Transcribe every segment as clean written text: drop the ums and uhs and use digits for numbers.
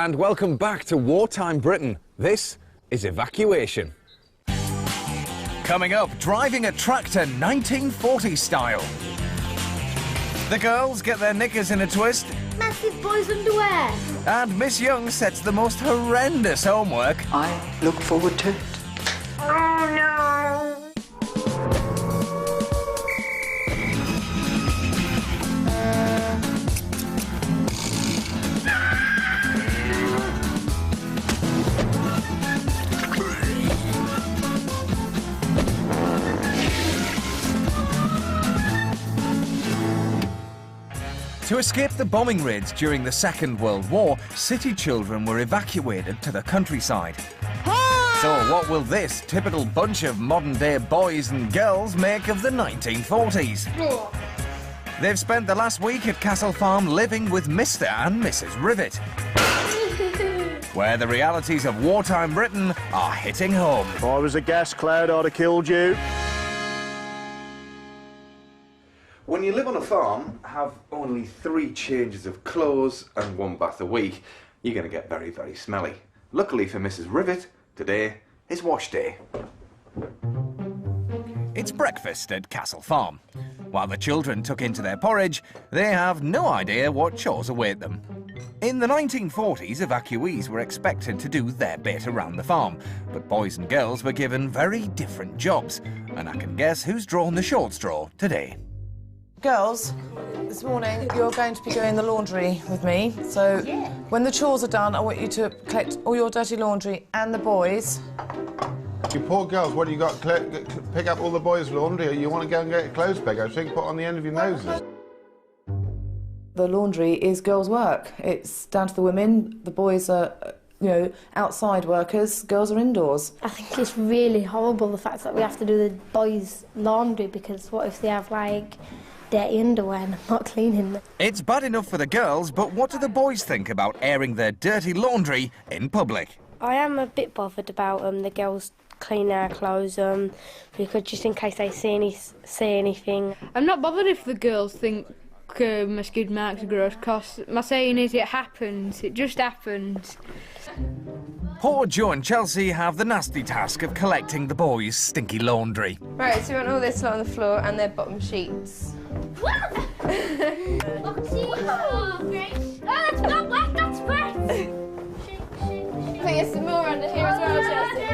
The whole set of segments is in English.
and welcome back to Wartime Britain. This is Evacuation. Coming up, driving a tractor 1940 style. The girls get their knickers in a twist. Massive boys' underwear. And Miss Young sets the most horrendous homework. I look forward to it. Oh no. To escape the bombing raids during the Second World War, city children were evacuated to the countryside. So what will this typical bunch of modern-day boys and girls make of the 1940s? They've spent the last week at Castle Farm living with Mr. and Mrs. Rivet, where the realities of wartime Britain are hitting home. If I was a gas cloud, I'd have killed you. When you live on a farm, have only 3 changes of clothes and 1 bath a week, you're going to get very, very smelly. Luckily for Mrs. Rivet, today is wash day. It's breakfast at Castle Farm. While the children tuck into their porridge, they have no idea what chores await them. In the 1940s, evacuees were expected to do their bit around the farm, but boys and girls were given very different jobs, and I can guess who's drawn the short straw today. Girls, this morning you're going to be doing the laundry with me. So when the chores are done, I want you to collect all your dirty laundry and the boys. You poor girls, what do you got? Pick up all the boys' laundry, or you want to go and get a clothes pegger so you can put on the end of your noses? The laundry is girls' work. It's down to the women. The boys are, you know, outside workers. Girls are indoors. I think it's really horrible, the fact that we have to do the boys' laundry, because what if they have, like, dirty underwear and not cleaning them? It's bad enough for the girls, but what do the boys think about airing their dirty laundry in public? I am a bit bothered about the girls cleaning their clothes, because just in case they say anything. I'm not bothered if the girls think my skid marks are gross, because my saying is it happens, it just happens. Poor Joe and Chelsea have the nasty task of collecting the boys' stinky laundry. Right, so we want all this lot on the floor and their bottom sheets. Oh, that's not wet, that's wet! I think there's some more under here as well, Chelsea.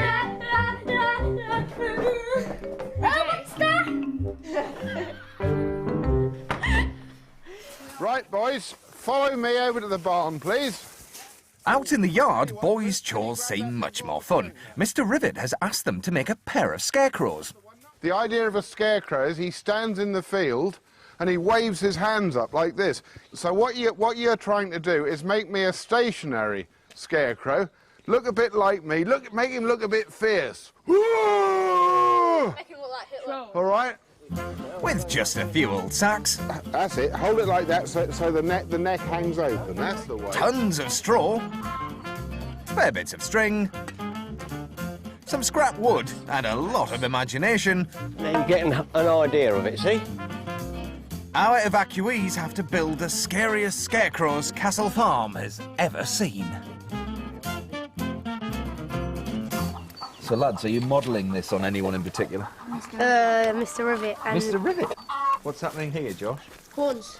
Right, boys, follow me over to the barn, please. Out in the yard, boys' chores seem much more fun. Mr. Rivet has asked them to make a pair of scarecrows. The idea of a scarecrow is he stands in the field and he waves his hands up like this. So what you're trying to do is make me a stationary scarecrow. Look a bit like me. Make him look a bit fierce. Make him look like Hitler. All right? With just a few old sacks. That's it. Hold it like that so the neck hangs open. That's the way. Tons of straw. Spare bits of string. Some scrap wood and a lot of imagination. Now you're getting an idea of it, see? Our evacuees have to build the scariest scarecrows Castle Farm has ever seen. So, lads, are you modelling this on anyone in particular? Mr. Rivet. And Mr. Rivet? What's happening here, Josh? horns.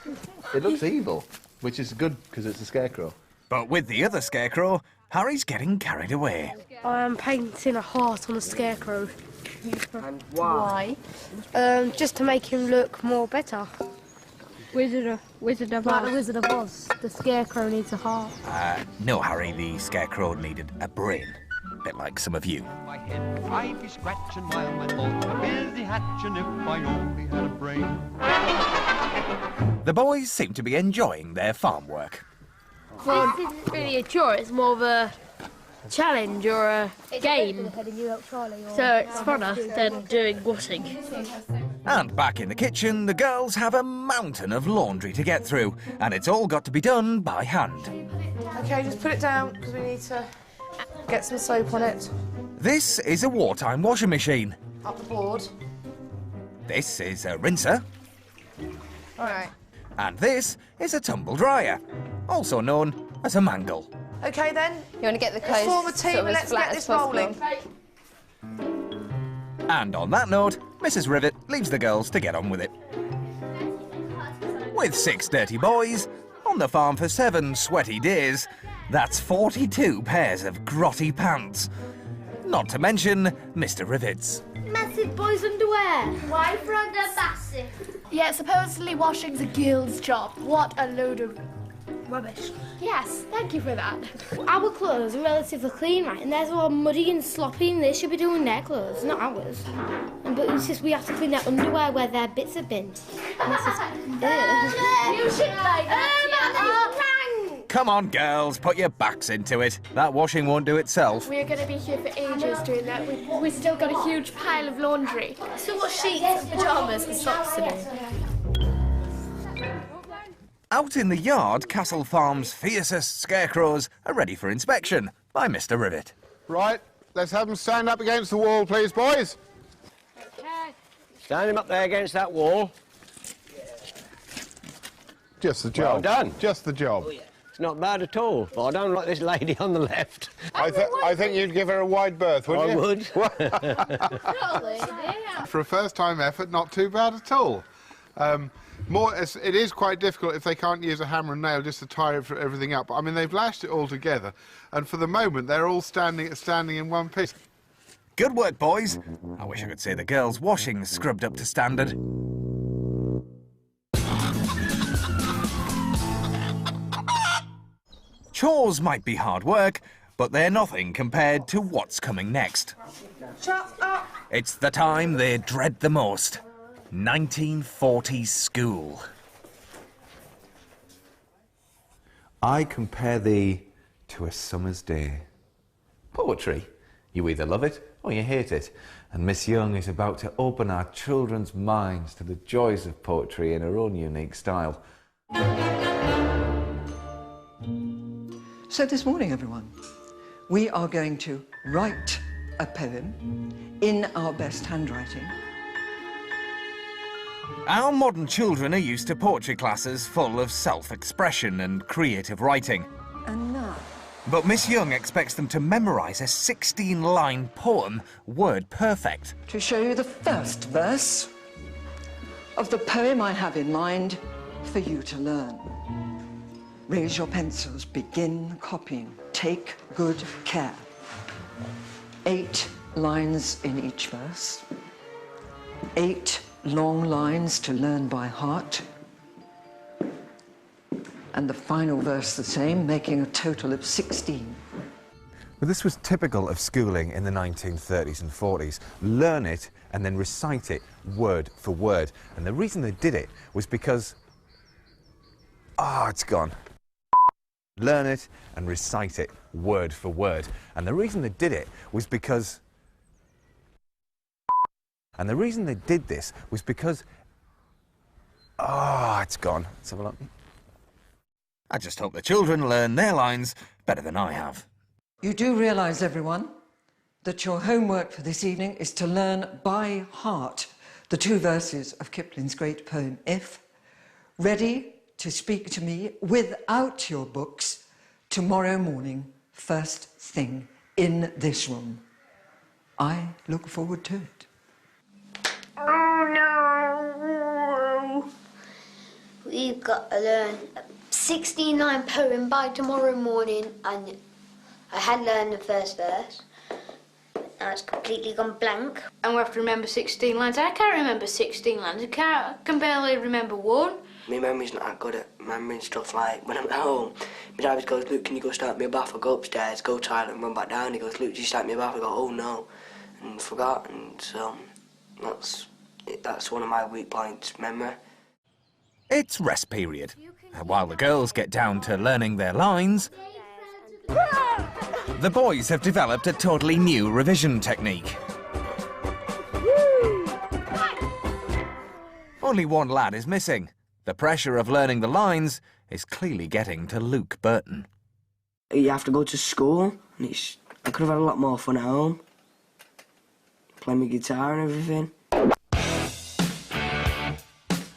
It looks evil, which is good because it's a scarecrow. But with the other scarecrow, Harry's getting carried away. I am painting a heart on a scarecrow. And why? Just to make him look more better. Wizard of Like the Wizard of Oz, the scarecrow needs a heart. No, Harry, the scarecrow needed a brain. A bit like some of you. My head, I'd be scratching while my thoughts were busy hatching if I only had a brain. The boys seem to be enjoying their farm work. Well, this isn't really a chore, it's more of a challenge or a game. So it's funner than doing washing. And back in the kitchen, the girls have a mountain of laundry to get through, and it's all got to be done by hand. OK, just put it down, because we need to get some soap on it. This is a wartime washing machine. Up the board. This is a rinser. All right. And this is a tumble dryer, also known as a mangle. OK then. You want to get the clothes Form a team sort of and as let's flat get as this possible. rolling. And on that note, Mrs. Rivet leaves the girls to get on with it. With 6 dirty boys, on the farm for 7 sweaty days, that's 42 pairs of grotty pants. Not to mention Mr. Rivet's. Massive boys' underwear. Why front are massive? Yeah, supposedly washing's a girl's job. What a load of rubbish. Yes, thank you for that. Our clothes are relatively clean, right? And theirs are all muddy and sloppy, and they should be doing their clothes, not ours. But it's just we have to clean their underwear where their bits have been. And it's just, You should buy that. Come on, girls, put your backs into it. That washing won't do itself. We're going to be here for ages doing that. We've still got a huge pile of laundry. Still got sheets and pyjamas and socks to do. Out in the yard, Castle Farm's fiercest scarecrows are ready for inspection by Mr. Rivet. Right, let's have them stand up against the wall, please, boys. Stand him up there against that wall. Just the job. Well done. Just the job. It's not bad at all, but I don't like this lady on the left. I think you'd give her a wide berth, wouldn't you? I would. For a first-time effort, not too bad at all. It is quite difficult if they can't use a hammer and nail just to tie everything up. I mean, they've lashed it all together, and for the moment, they're all standing in one piece. Good work, boys. I wish I could say the girls' washing's scrubbed up to standard. Chores might be hard work, but they're nothing compared to what's coming next. Shut up. It's the time they dread the most. 1940s school. I compare thee to a summer's day. Poetry. You either love it or you hate it. And Miss Young is about to open our children's minds to the joys of poetry in her own unique style. So this morning, everyone, we are going to write a poem in our best handwriting. Our modern children are used to poetry classes full of self-expression and creative writing. And now, But Miss Young expects them to memorise a 16-line poem, word perfect. to show you the first verse of the poem I have in mind for you to learn. Raise your pencils, begin copying. Take good care. 8 lines in each verse. 8 long lines to learn by heart. And the final verse the same, making a total of 16. Well, this was typical of schooling in the 1930s and 40s. Learn it and then recite it word for word. And the reason they did it was because... it's gone. Learn it and recite it word for word. And the reason they did it was because... And the reason they did this was because... it's gone. Let's have a look. I just hope the children learn their lines better than I have. You do realise, everyone, that your homework for this evening is to learn by heart the 2 verses of Kipling's great poem, If, ready to speak to me without your books tomorrow morning, first thing, in this room. I look forward to it. Oh no! We've got to learn a 16-line poem by tomorrow morning, and I had learned the first verse. Now it's completely gone blank. And we have to remember 16 lines. I can't remember 16 lines. I can barely remember one. My memory's not that good at remembering stuff like when I'm at home. My dad always goes, Luke, can you go start me a bath? I go upstairs, go toilet and run back down. He goes, Luke, did you start me a bath? I go, oh no. And forgot, and so that's one of my weak points, memory. It's rest period. And while the girls get down to learning their lines, the boys have developed a totally new revision technique. Only one lad is missing. The pressure of learning the lines is clearly getting to Luke Burton. You have to go to school, and I could have had a lot more fun at home. Playing my guitar and everything.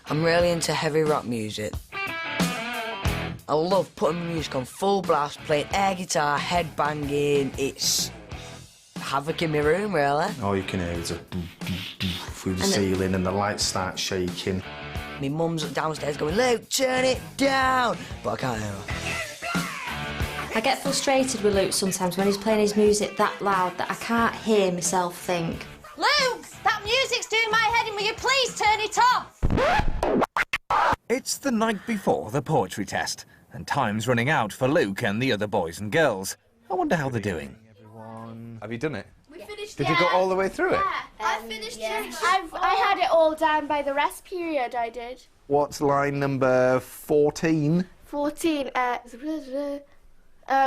I'm really into heavy rock music. I love putting music on full blast, playing air guitar, head banging. It's havoc in my room, really. All you can hear is a through the ceiling and the lights start shaking. My mum's downstairs going, Luke, turn it down! But I can't hear her. I get frustrated with Luke sometimes when he's playing his music that loud that I can't hear myself think. Luke, that music's doing my head in. Will you please turn it off? It's the night before the poetry test, and time's running out for Luke and the other boys and girls. I wonder how they're doing. Have you done it? We finished. Did you go all the way through it? I finished it. I had it all down by the rest period, I did. What's line number 14? 14,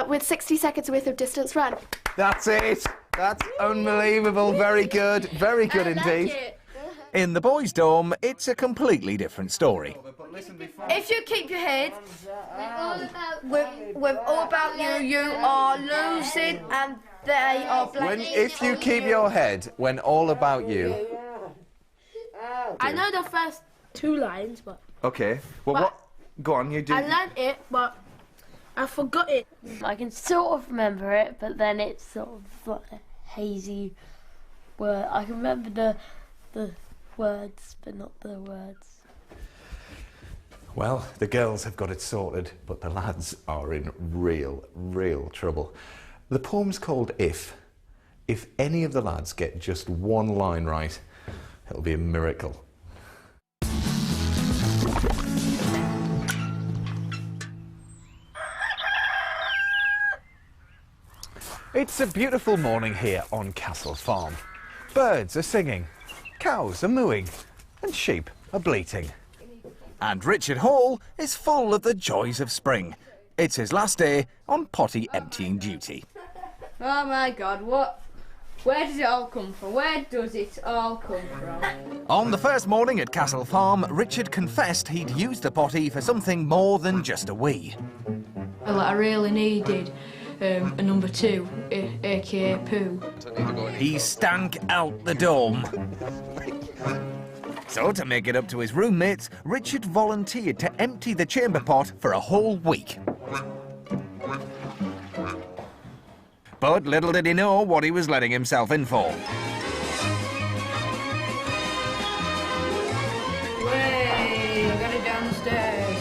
with 60 seconds worth of distance run. That's it. That's unbelievable. Very good. Very good indeed. In the boys' dorm, it's a completely different story. If you keep your head with all about you, you are losing and they are blaming. If you keep your head when all about you. I know the first 2 lines, but... Okay. Well, what? Go on, you do. I learned it, but I forgot it. I can sort of remember it, but then it's sort of like a hazy word. I can remember the words, but not the words. Well, the girls have got it sorted, but the lads are in real trouble. The poem's called If. If any of the lads get just one line right, it'll be a miracle. It's a beautiful morning here on Castle Farm. Birds are singing, cows are mooing, and sheep are bleating. And Richard Hall is full of the joys of spring. It's his last day on potty emptying duty. Oh my God, where does it all come from? Where does it all come from? On the first morning at Castle Farm, Richard confessed he'd used the potty for something more than just a wee. Well, I really needed a number 2, aka poo. He stank out the dorm. So, to make it up to his roommates, Richard volunteered to empty the chamber pot for a whole week. But little did he know what he was letting himself in for. Way, I got it downstairs.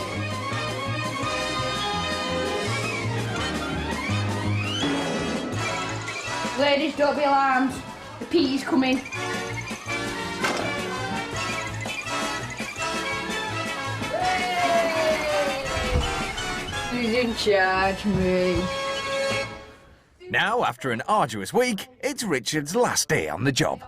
Ladies, don't be alarmed. The Petey's coming. He's in charge, me. Now, after an arduous week, it's Richard's last day on the job.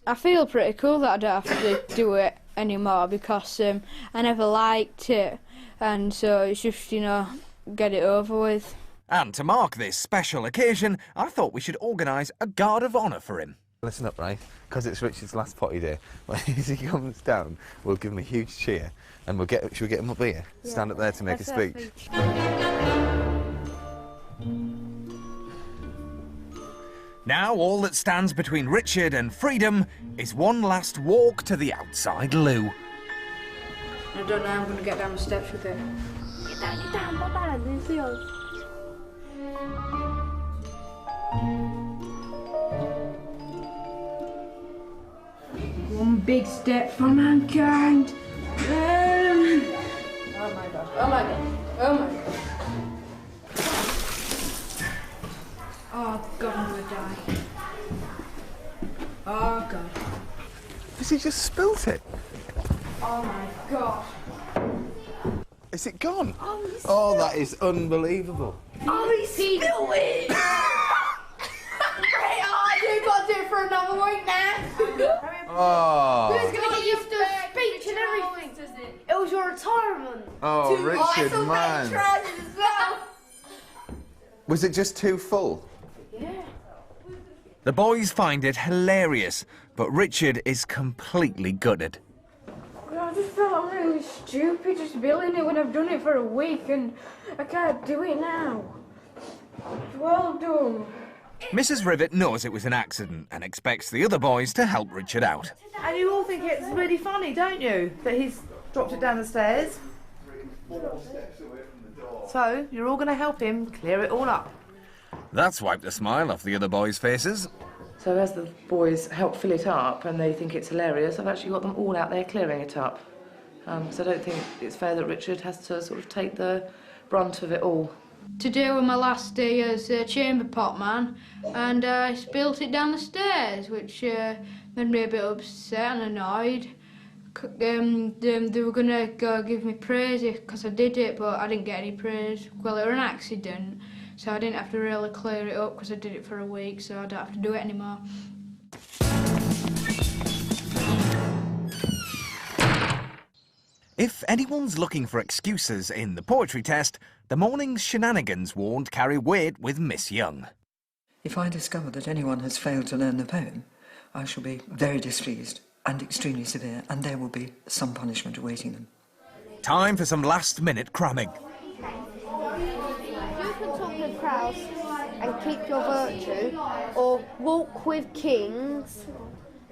I feel pretty cool that I don't have to do it anymore because I never liked it, and so it's just, you know, get it over with. And to mark this special occasion, I thought we should organise a guard of honour for him. Listen up, right? Because it's Richard's last potty day. When he comes down, we'll give him a huge cheer, and should we get him up here? Yeah, stand up there to make a speech. Now all that stands between Richard and freedom is one last walk to the outside loo. I don't know how I'm going to get down the steps with it. Get down, not bad, this is yours. One big step for mankind. Oh my God, oh my God, oh my God. Oh God, I'm gonna die. Oh God. Has he just spilt it? Oh my God. Is it gone? Oh, that is unbelievable. Oh, he spilled it! You've got to do it for another week now. Oh. Who's going to get used to speech and everything? It was your retirement. Oh, Richard, man. As well. Was it just too full? Yeah. The boys find it hilarious, but Richard is completely gutted. I just feel I'm really stupid just spilling it when I've done it for a week and I can't do it now. Well done. Mrs. Rivet knows it was an accident and expects the other boys to help Richard out. And you all think it's really funny, don't you, that he's dropped it down the stairs? So, you're all going to help him clear it all up. That's wiped a smile off the other boys' faces. So as the boys help fill it up and they think it's hilarious, I've actually got them all out there clearing it up. So I don't think it's fair that Richard has to sort of take the brunt of it all. Today was my last day as chamber pot man, and I spilt it down the stairs, which made me a bit upset and annoyed. They were going to go give me praise because I did it, but I didn't get any praise. Well, it was an accident, so I didn't have to really clear it up because I did it for a week, so I don't have to do it anymore. If anyone's looking for excuses in the poetry test, the morning's shenanigans won't carry weight with Miss Young. If I discover that anyone has failed to learn the poem, I shall be very displeased and extremely severe, and there will be some punishment awaiting them. Time for some last-minute cramming. You can talk with crowds and keep your virtue, or walk with kings,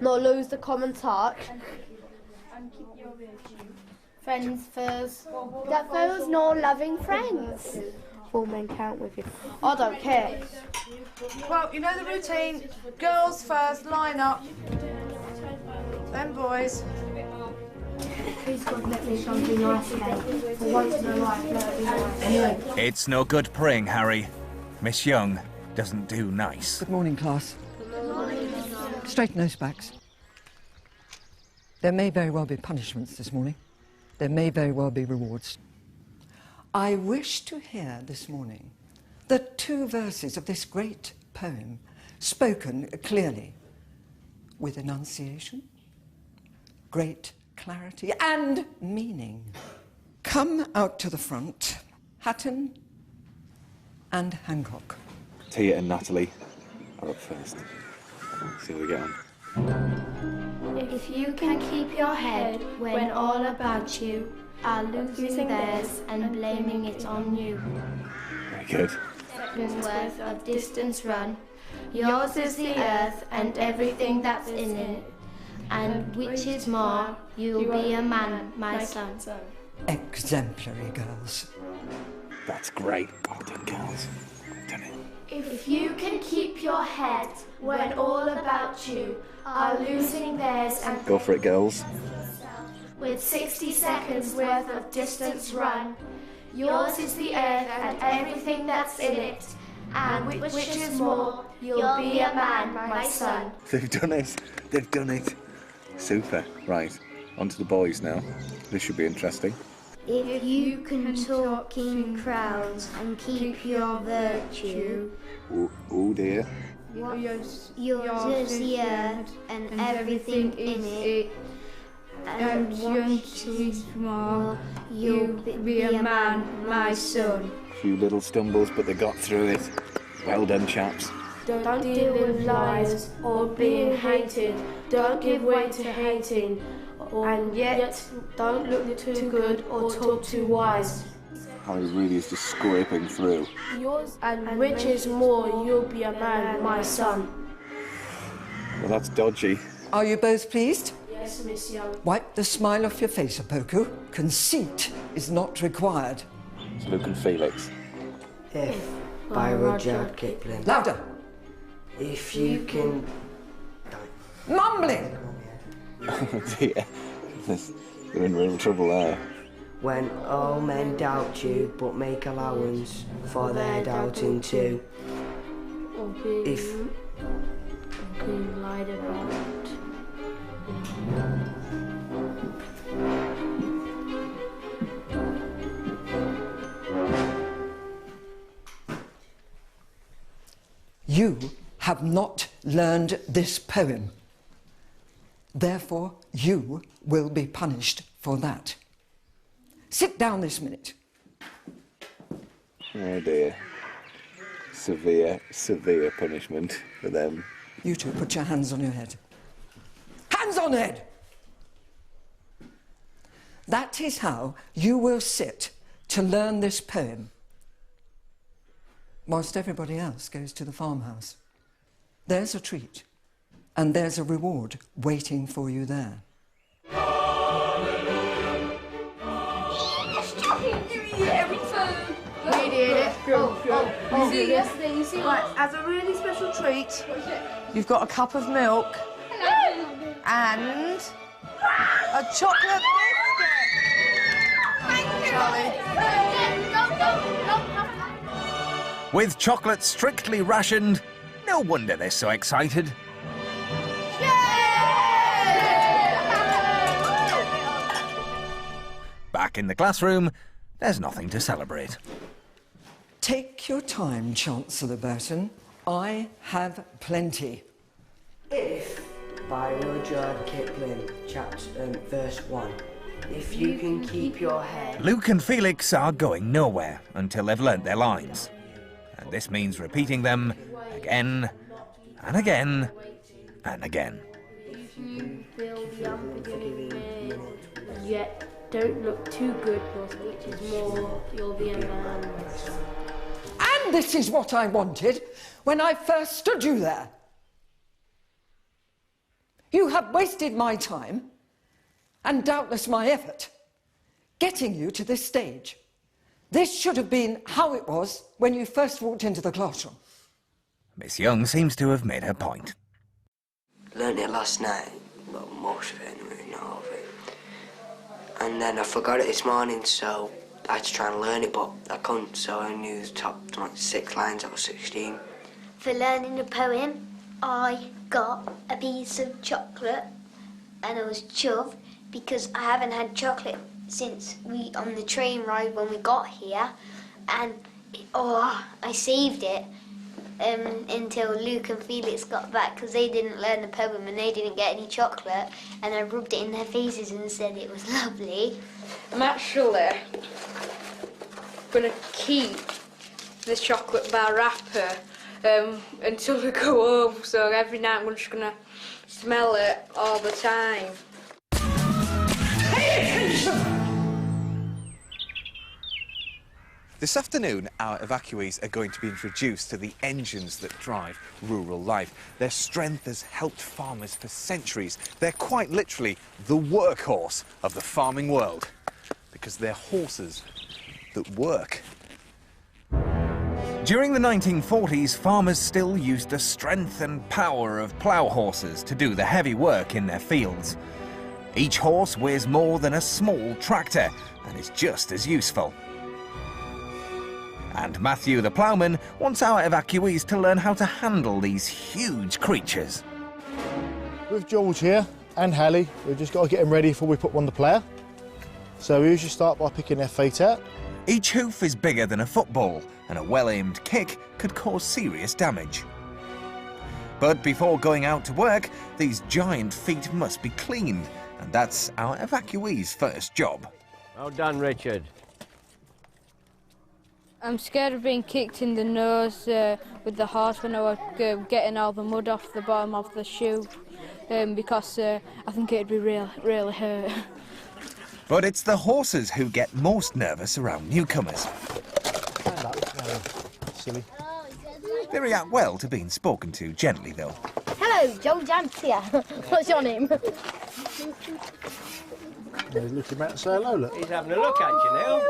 nor lose the common touch. And keep your virtue. Friends first. That foes no loving friends. All men count with you. I don't care. Well, you know the routine. Girls first, line up. Then boys. Please God, let me something nice today. For once in my life, let it be nice. Anyway. It's no good praying, Harry. Miss Young doesn't do nice. Good morning, class. Good morning. Straighten those backs. There may very well be punishments this morning. There may very well be rewards. I wish to hear this morning the 2 verses of this great poem spoken clearly, with enunciation, great clarity and meaning. Come out to the front, Hatton and Hancock. Tia and Natalie are up first. See how we get on. If you can keep your head when all about you are losing theirs and blaming it on you. Very good. Seconds worth of distance run. Yours is the earth and everything that's in it. And which is more, you'll be a man, my son. Exemplary, girls. That's great. Well done, girls. Done it. If you can keep your head when all about you are losing theirs and Go for it, girls. with 60 seconds worth of distance run, yours is the earth and everything that's in it, and which is more, you'll be a man, my son. They've done it. They've done it. Super. Right. On to the boys now. This should be interesting. If you can talk in crowds and keep your virtue, Oh dear. yours is the earth and everything in it, and which is more, you'll be a man, my son. Few little stumbles, but they got through it. Well done, chaps. Don't deal with lies or being hated. Don't give way to hating. And yet, don't look too good or talk too wise. Harry really is just scraping through. Yours and which is more, you'll be a man, my son. Well, that's dodgy. Are you both pleased? Yes, Miss Young. Wipe the smile off your face, Opoku. Conceit is not required. It's Luke and Felix. If, by Rudyard Kipling. Louder! If you can... Mumbling! Oh dear. You're in real trouble there. When all men doubt you, but make allowance for their doubting too. If... being lied about. You have not learned this poem. Therefore, you will be punished for that. Sit down this minute. Oh dear. Severe, severe punishment for them. You two, put your hands on your head. Hands on head! That is how you will sit to learn this poem, whilst everybody else goes to the farmhouse. There's a treat, and there's a reward waiting for you there. You see, right, as a really special treat, you've got a cup of milk and a chocolate biscuit. Thank you, Charlie. With chocolate strictly rationed, no wonder they're so excited. Back in the classroom, there's nothing to celebrate. Take your time, Chancellor Burton. I have plenty. If, by Rudyard Kipling, verse 1, if you can keep your head... Luke and Felix are going nowhere until they've learnt their lines. And this means repeating them again and again and again. If you feel the unforgiving me, and yet don't look too good, which is more, you'll be a man. And this is what I wanted when I first stood you there. You have wasted my time, and doubtless my effort, getting you to this stage. This should have been how it was when you first walked into the classroom. Miss Young seems to have made her point. Learned it last night, well, most of it anyway, not all of it. And then I forgot it this morning, so I had to try and learn it, but I couldn't, so I knew the top like 6 lines out of 16. For learning the poem, I got a piece of chocolate and I was chuffed because I haven't had chocolate since on the train ride when we got here, and I saved it until Luke and Felix got back because they didn't learn the poem and they didn't get any chocolate, and I rubbed it in their faces and said it was lovely. I'm actually going to keep this chocolate bar wrapper until we go home, so every night I'm just going to smell it all the time. Pay attention! This afternoon, our evacuees are going to be introduced to the engines that drive rural life. Their strength has helped farmers for centuries. They're quite literally the workhorse of the farming world, because they're horses that work. During the 1940s, farmers still used the strength and power of plough horses to do the heavy work in their fields. Each horse weighs more than a small tractor and is just as useful. And Matthew the ploughman wants our evacuees to learn how to handle these huge creatures. With George here and Hallie, we've just got to get them ready before we put them on the plough. So we usually start by picking their feet out. Each hoof is bigger than a football, and a well-aimed kick could cause serious damage. But before going out to work, these giant feet must be cleaned, and that's our evacuees' first job. Well done, Richard. I'm scared of being kicked in the nose with the horse when I was getting all the mud off the bottom of the shoe, because I think it'd be really hurt. But it's the horses who get most nervous around newcomers. Stand up, silly. They react well to being spoken to gently, though. Hello, Joe Jantz here. What's your name? He's looking back and say hello, look. He's having a look at you now.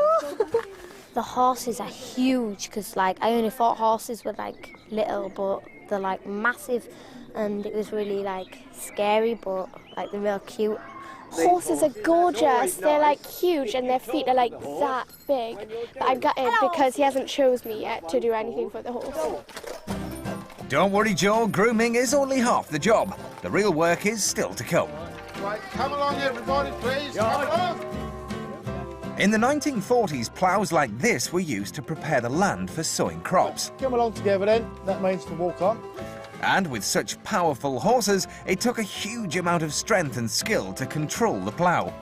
The horses are huge because, like, I only thought horses were, like, little, but they're, like, massive, and it was really, like, scary, but, like, they're real cute. Horses are gorgeous. They're, like, huge, and their feet are, like, that big. But I'm gutted because he hasn't chose me yet to do anything for the horse. Don't worry, Joe, grooming is only half the job. The real work is still to come. Right, come along, everybody, please. Come along. In the 1940s, ploughs like this were used to prepare the land for sowing crops. Come along together then. That means to walk on. And with such powerful horses, it took a huge amount of strength and skill to control the plough.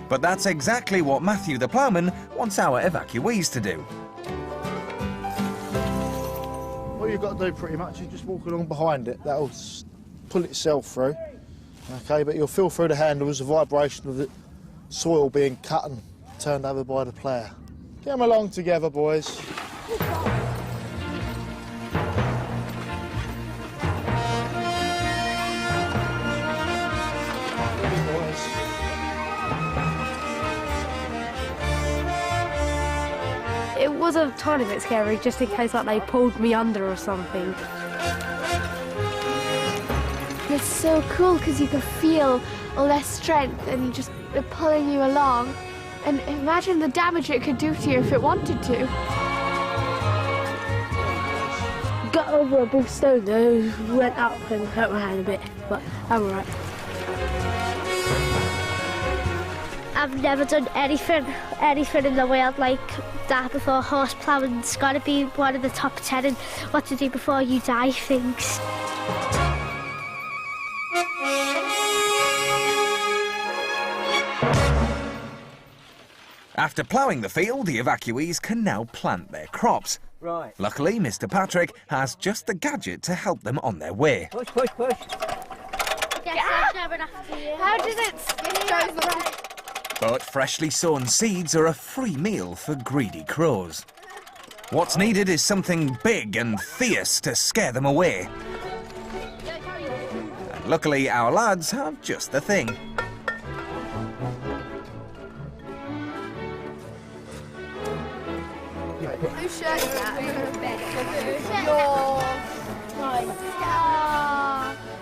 But that's exactly what Matthew the ploughman wants our evacuees to do. What you've got to do pretty much is just walk along behind it. That'll pull itself through. OK, but you'll feel through the handles the vibration of the soil being cut and turned over by the plough. Come along together, boys. It was a tiny bit scary, just in case like they pulled me under or something. It's so cool because you can feel all their strength and they're pulling you along. And imagine the damage it could do to you if it wanted to. Got over a big stone though, went up and hurt my hand a bit, but I'm alright. I've never done anything in the world like that before. Horse ploughing's got to be one of the top 10 in what to do before you die things. After ploughing the field, the evacuees can now plant their crops. Right. Luckily, Mr. Patrick has just the gadget to help them on their way. Push, push, push. How does it go the way? But freshly sown seeds are a free meal for greedy crows. What's needed is something big and fierce to scare them away. And luckily, our lads have just the thing. Whose shirt is that?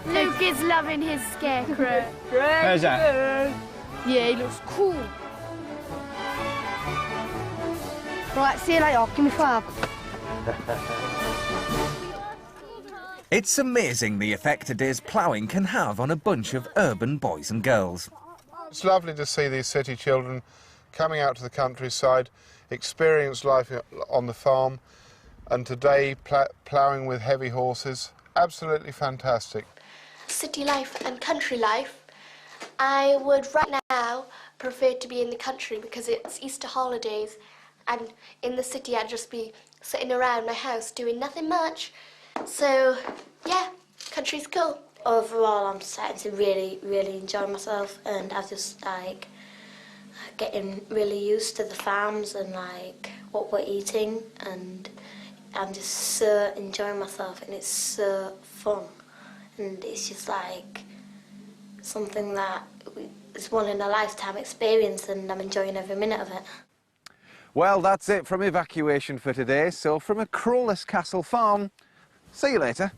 Luke is loving his scarecrow. Where's that? Yeah, he looks cool. Right, see you later. Give me 5. It's amazing the effect a day's ploughing can have on a bunch of urban boys and girls. It's lovely to see these city children coming out to the countryside, experience life on the farm, and today ploughing with heavy horses. Absolutely fantastic. City life and country life. I would right now prefer to be in the country because it's Easter holidays, and in the city I'd just be sitting around my house doing nothing much. So yeah, country's cool. Overall, I'm starting to really enjoy myself, and I've just like getting really used to the farms and like what we're eating, and I'm just so enjoying myself, and it's so fun, and it's just like something that is one in a lifetime experience, and I'm enjoying every minute of it. Well, that's it from Evacuation for today. So from a crowless castle farm, see you later.